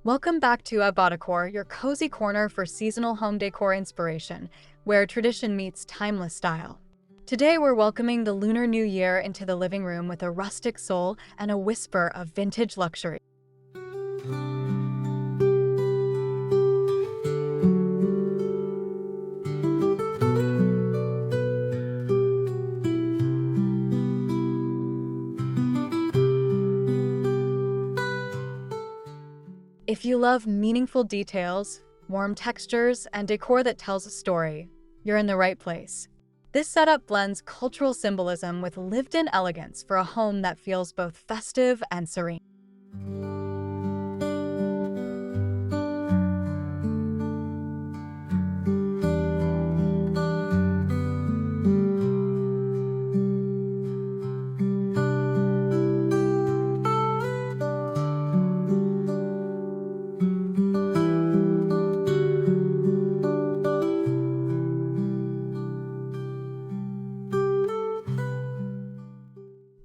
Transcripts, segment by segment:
Welcome back to Abodecor, your cozy corner for seasonal home decor inspiration, where tradition meets timeless style. Today we're welcoming the Lunar New Year into the living room with a rustic soul and a whisper of vintage luxury. If you love meaningful details, warm textures, and decor that tells a story, you're in the right place. This setup blends cultural symbolism with lived-in elegance for a home that feels both festive and serene.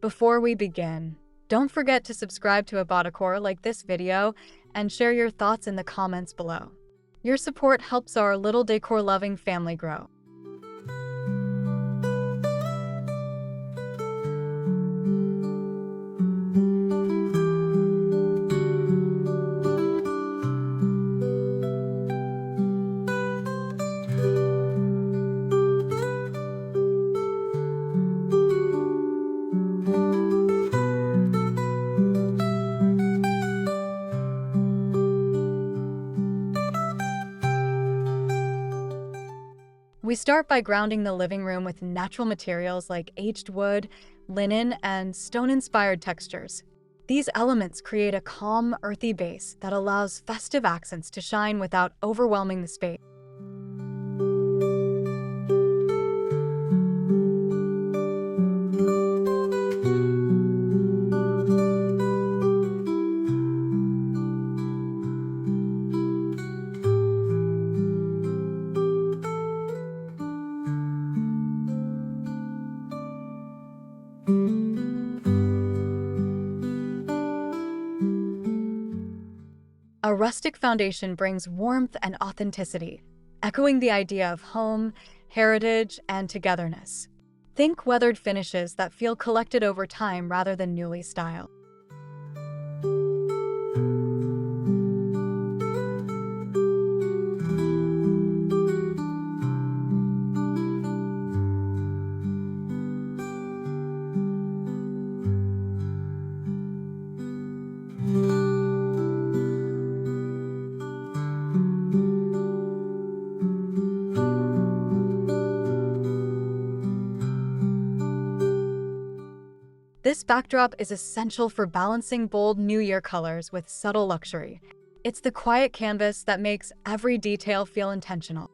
Before we begin, don't forget to subscribe to Abodecor, like this video, and share your thoughts in the comments below. Your support helps our little decor-loving family grow. We start by grounding the living room with natural materials like aged wood, linen, and stone-inspired textures. These elements create a calm, earthy base that allows festive accents to shine without overwhelming the space. A rustic foundation brings warmth and authenticity, echoing the idea of home, heritage, and togetherness. Think weathered finishes that feel collected over time rather than newly styled. This backdrop is essential for balancing bold New Year colors with subtle luxury. It's the quiet canvas that makes every detail feel intentional.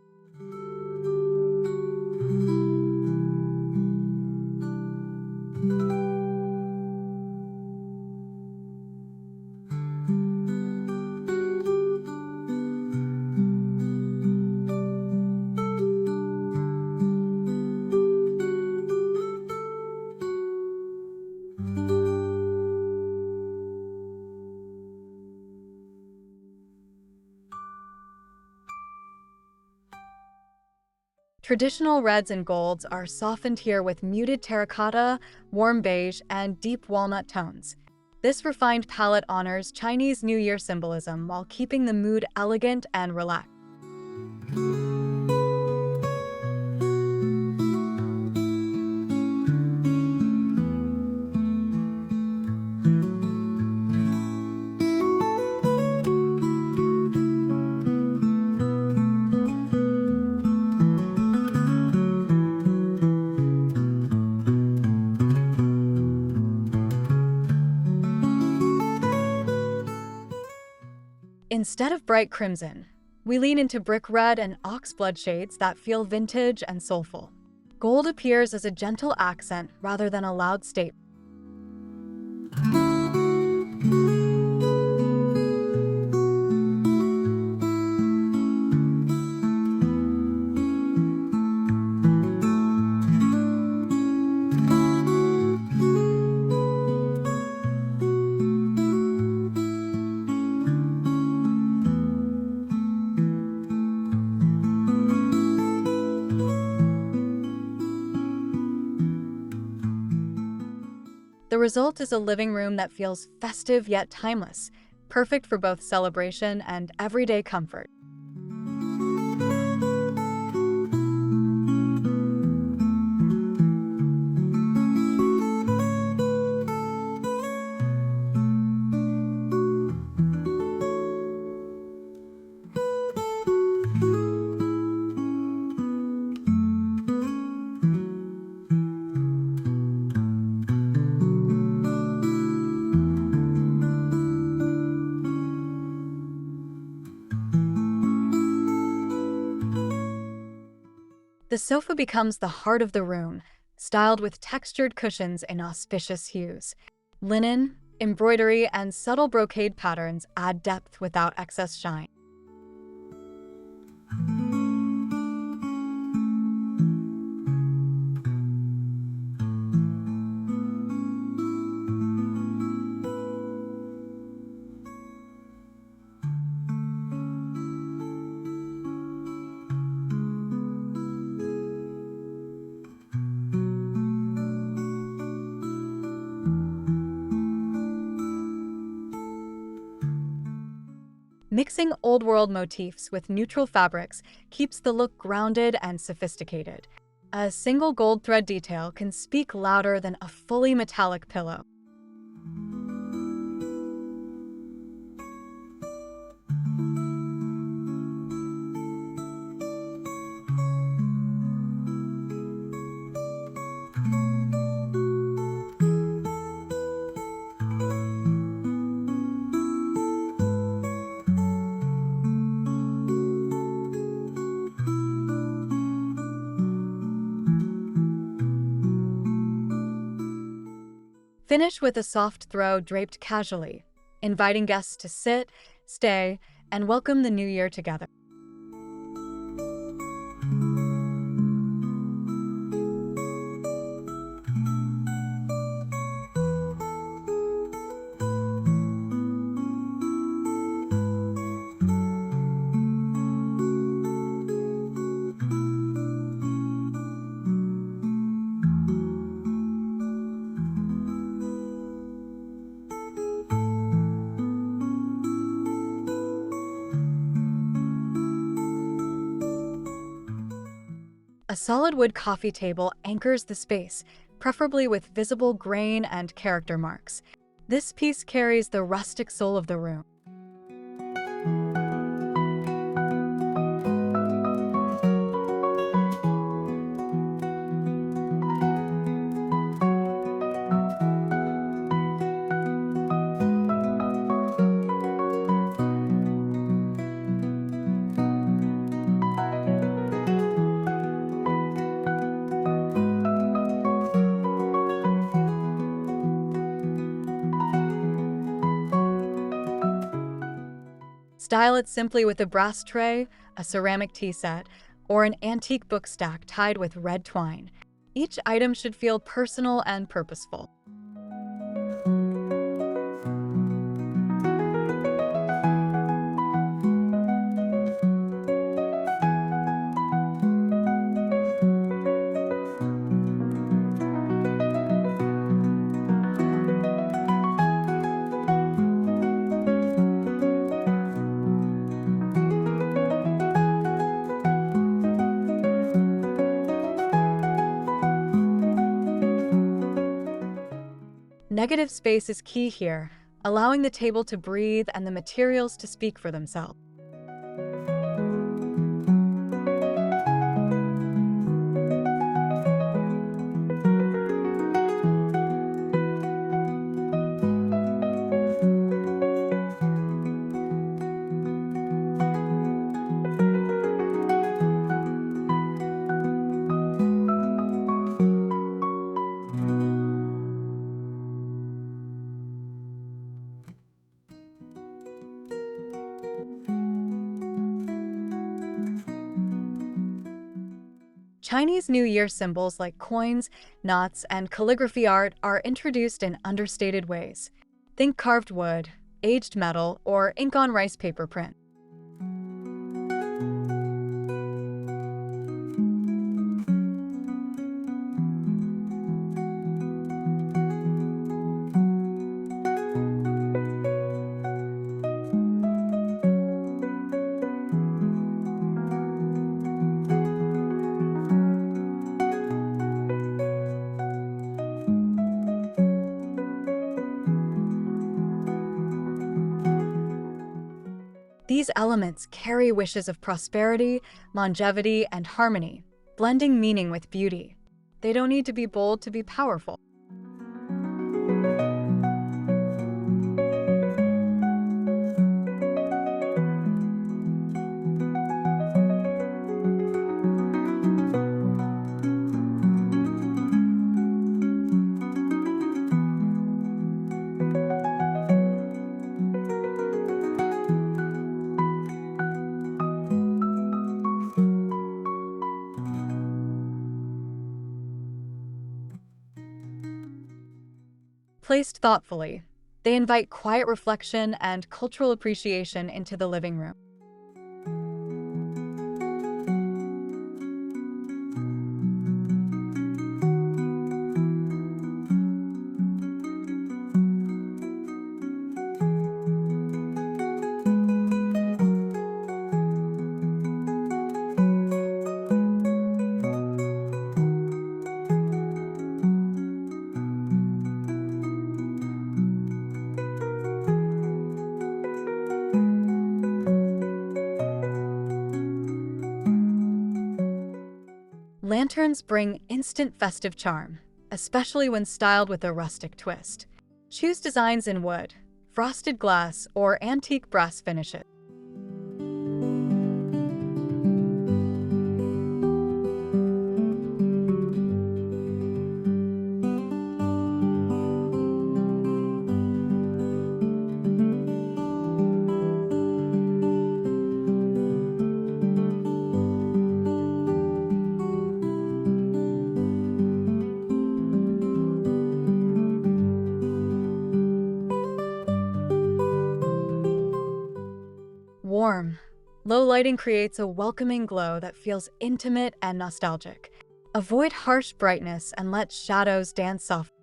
Traditional reds and golds are softened here with muted terracotta, warm beige, and deep walnut tones. This refined palette honors Chinese New Year symbolism while keeping the mood elegant and relaxed. Instead of bright crimson, we lean into brick red and oxblood shades that feel vintage and soulful. Gold appears as a gentle accent rather than a loud statement. The result is a living room that feels festive yet timeless, perfect for both celebration and everyday comfort. The sofa becomes the heart of the room, styled with textured cushions in auspicious hues. Linen, embroidery, and subtle brocade patterns add depth without excess shine. Mixing old-world motifs with neutral fabrics keeps the look grounded and sophisticated. A single gold thread detail can speak louder than a fully metallic pillow. Finish with a soft throw draped casually, inviting guests to sit, stay, and welcome the new year together. A solid wood coffee table anchors the space, preferably with visible grain and character marks. This piece carries the rustic soul of the room. Style it simply with a brass tray, a ceramic tea set, or an antique book stack tied with red twine. Each item should feel personal and purposeful. Negative space is key here, allowing the table to breathe and the materials to speak for themselves. Chinese New Year symbols like coins, knots, and calligraphy art are introduced in understated ways. Think carved wood, aged metal, or ink on rice paper print. These elements carry wishes of prosperity, longevity, and harmony, blending meaning with beauty. They don't need to be bold to be powerful. Placed thoughtfully, they invite quiet reflection and cultural appreciation into the living room. Lanterns bring instant festive charm, especially when styled with a rustic twist. Choose designs in wood, frosted glass, or antique brass finishes. Warm, low lighting creates a welcoming glow that feels intimate and nostalgic. Avoid harsh brightness and let shadows dance softly.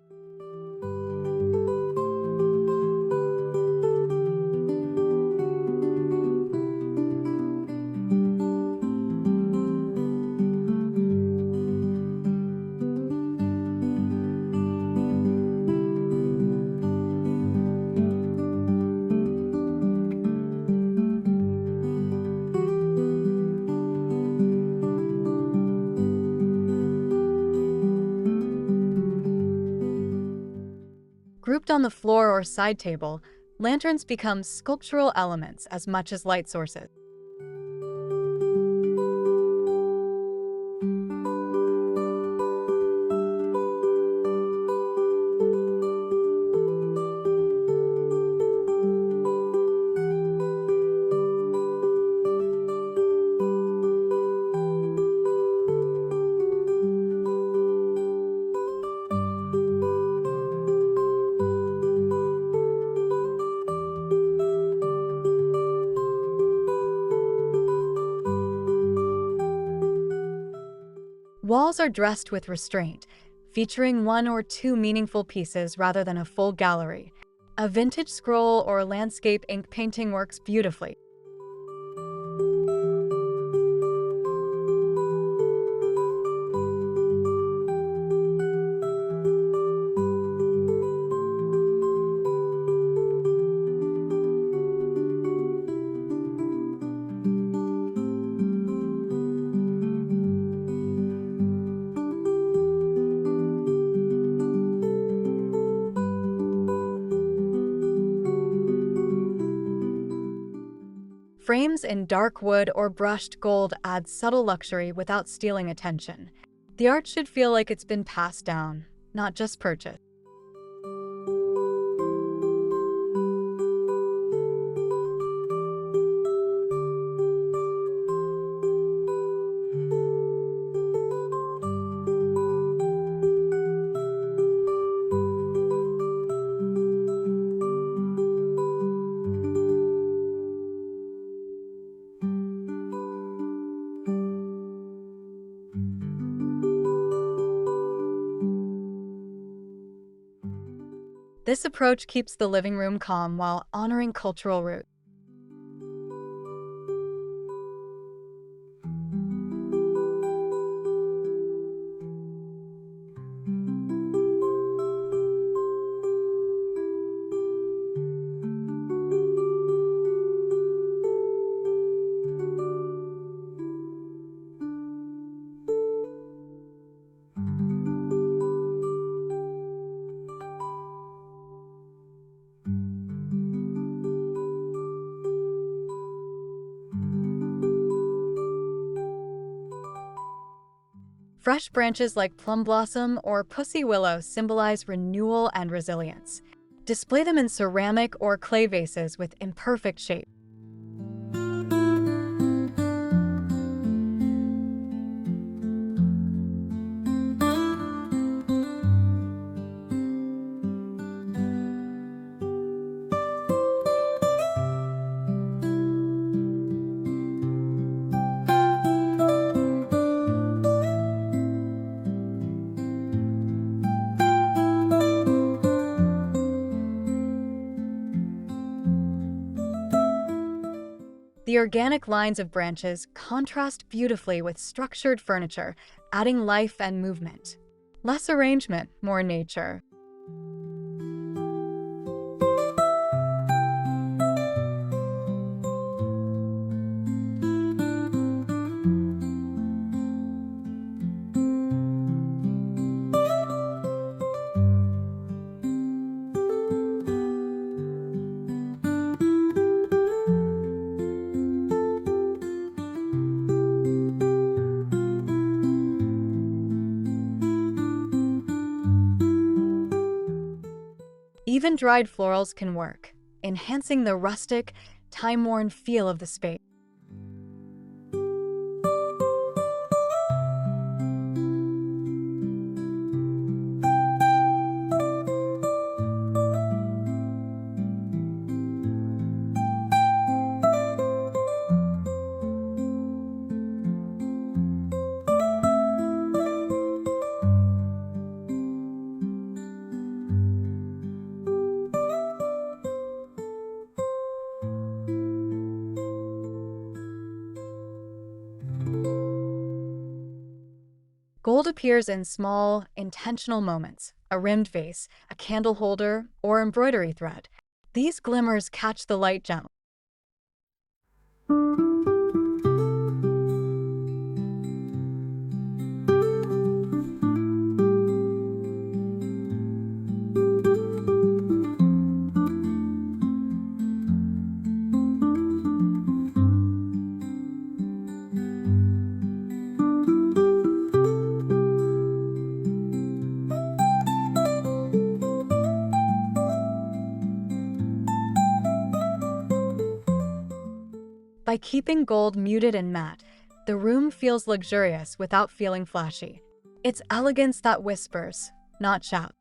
Grouped on the floor or side table, lanterns become sculptural elements as much as light sources. Walls are dressed with restraint, featuring one or two meaningful pieces rather than a full gallery. A vintage scroll or landscape ink painting works beautifully. Frames in dark wood or brushed gold add subtle luxury without stealing attention. The art should feel like it's been passed down, not just purchased. This approach keeps the living room calm while honoring cultural roots. Fresh branches like plum blossom or pussy willow symbolize renewal and resilience. Display them in ceramic or clay vases with imperfect shape. The organic lines of branches contrast beautifully with structured furniture, adding life and movement. Less arrangement, more nature. Even dried florals can work, enhancing the rustic, time-worn feel of the space. Gold appears in small, intentional moments, a rimmed vase, a candle holder, or embroidery thread. These glimmers catch the light gently. By keeping gold muted and matte, the room feels luxurious without feeling flashy. It's elegance that whispers, not shouts.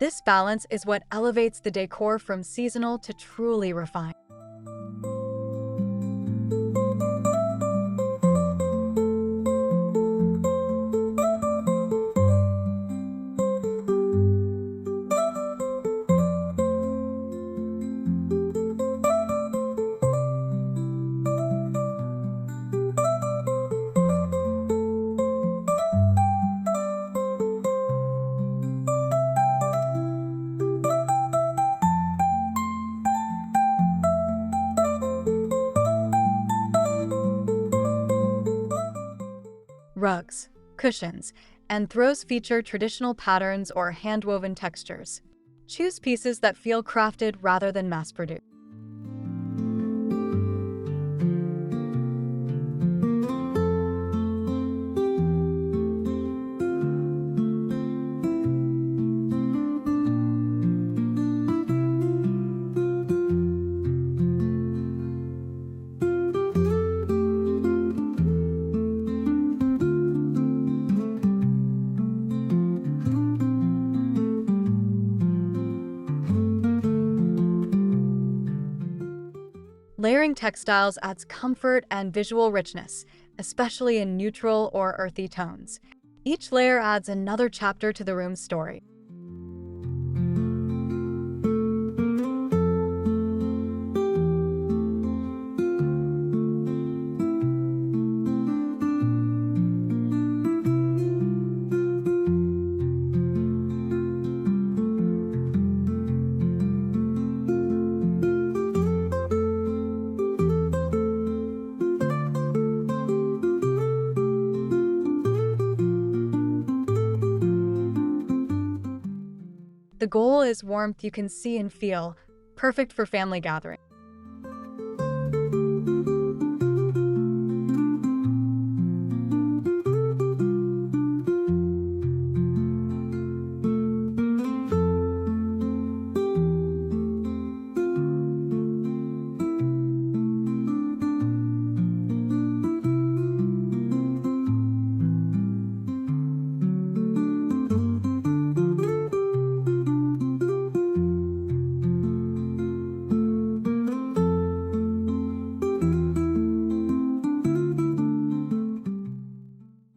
This balance is what elevates the decor from seasonal to truly refined. Rugs, cushions, and throws feature traditional patterns or hand-woven textures. Choose pieces that feel crafted rather than mass-produced. Layering textiles adds comfort and visual richness, especially in neutral or earthy tones. Each layer adds another chapter to the room's story. The goal is warmth you can see and feel, perfect for family gatherings.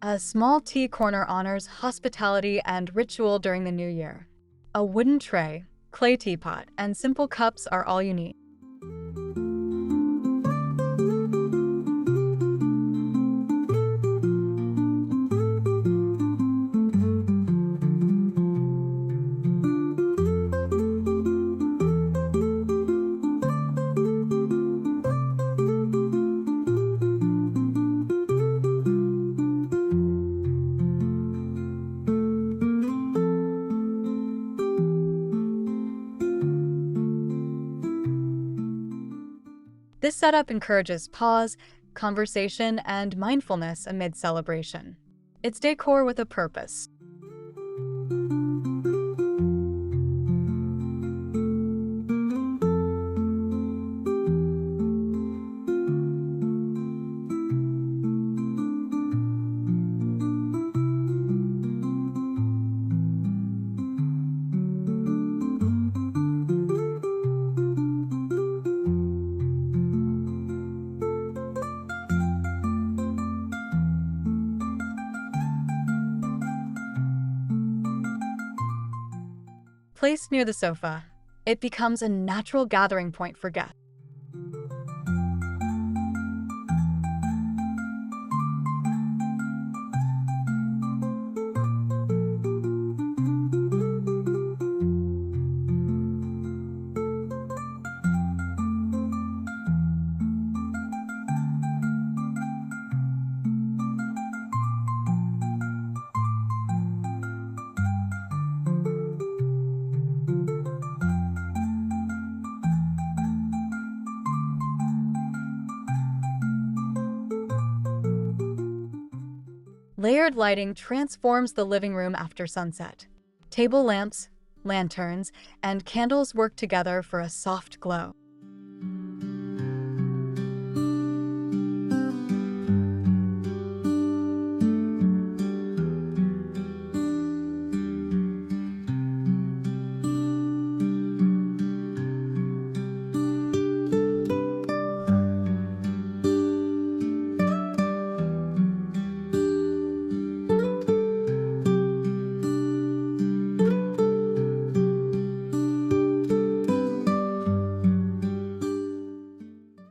A small tea corner honors hospitality and ritual during the new year. A wooden tray, clay teapot, and simple cups are all you need. This setup encourages pause, conversation, and mindfulness amid celebration. It's decor with a purpose. Placed near the sofa, it becomes a natural gathering point for guests. Layered lighting transforms the living room after sunset. Table lamps, lanterns, and candles work together for a soft glow.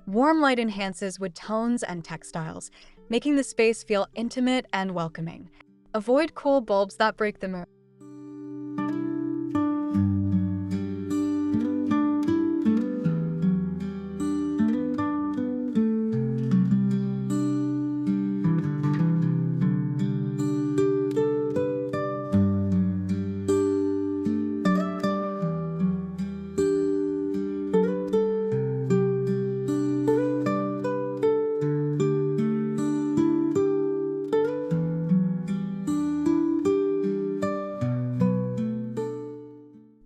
Warm light enhances wood tones and textiles, making the space feel intimate and welcoming. Avoid cool bulbs that break the mood.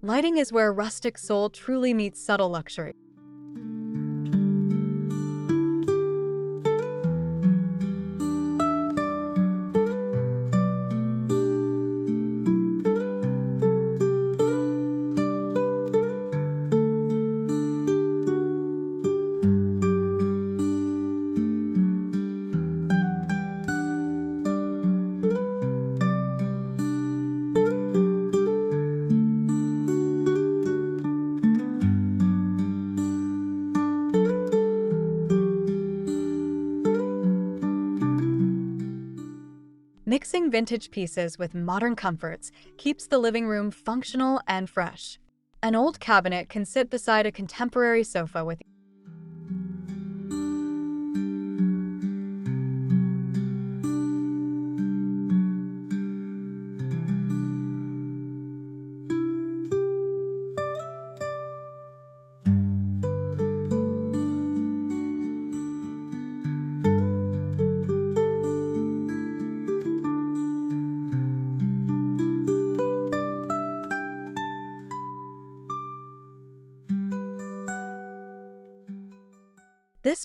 Lighting is where rustic soul truly meets subtle luxury. Mixing vintage pieces with modern comforts keeps the living room functional and fresh. An old cabinet can sit beside a contemporary sofa with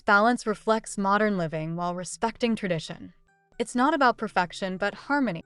This balance reflects modern living while respecting tradition. It's not about perfection, but harmony.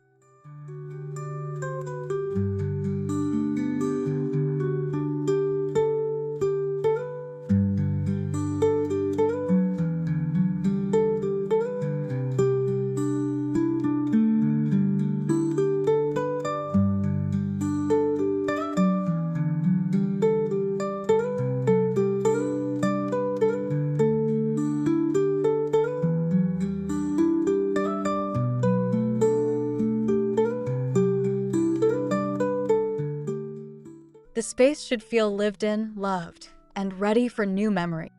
The space should feel lived in, loved, and ready for new memory.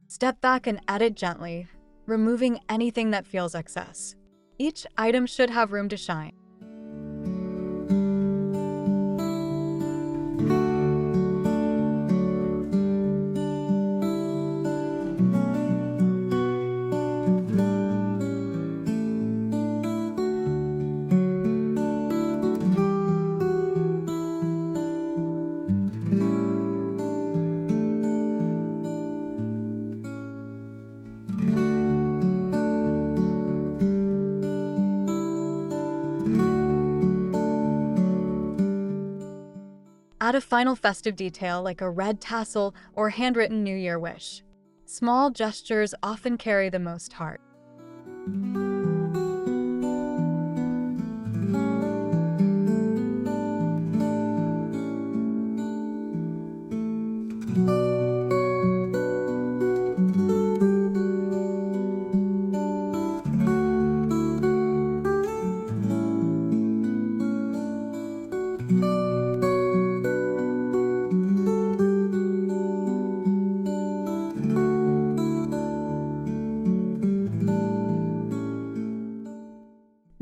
Step back and edit gently, removing anything that feels excess. Each item should have room to shine. Add a final festive detail like a red tassel or handwritten New Year wish. Small gestures often carry the most heart.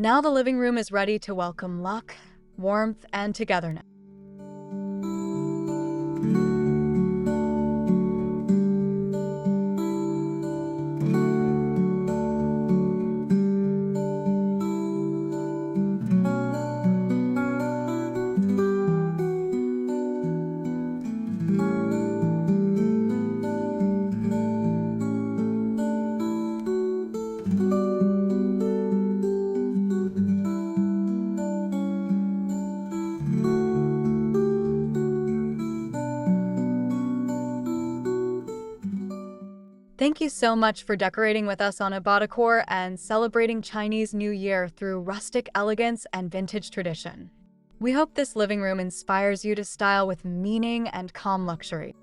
Now the living room is ready to welcome luck, warmth, and togetherness. Thank you so much for decorating with us on Abodecor and celebrating Chinese New Year through rustic elegance and vintage tradition. We hope this living room inspires you to style with meaning and calm luxury.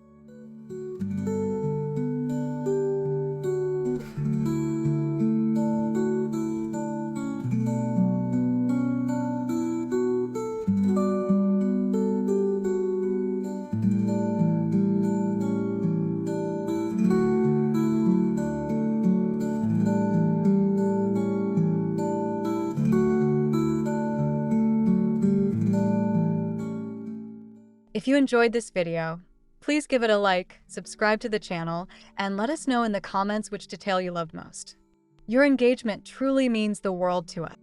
If you enjoyed this video, please give it a like, subscribe to the channel, and let us know in the comments which detail you loved most. Your engagement truly means the world to us.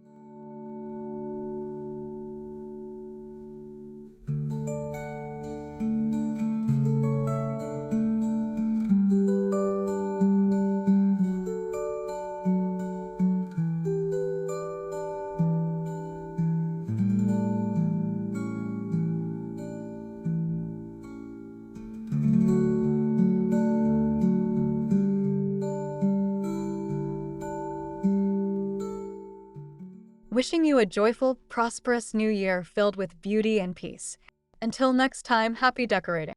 Wishing you a joyful, prosperous new year filled with beauty and peace. Until next time, happy decorating.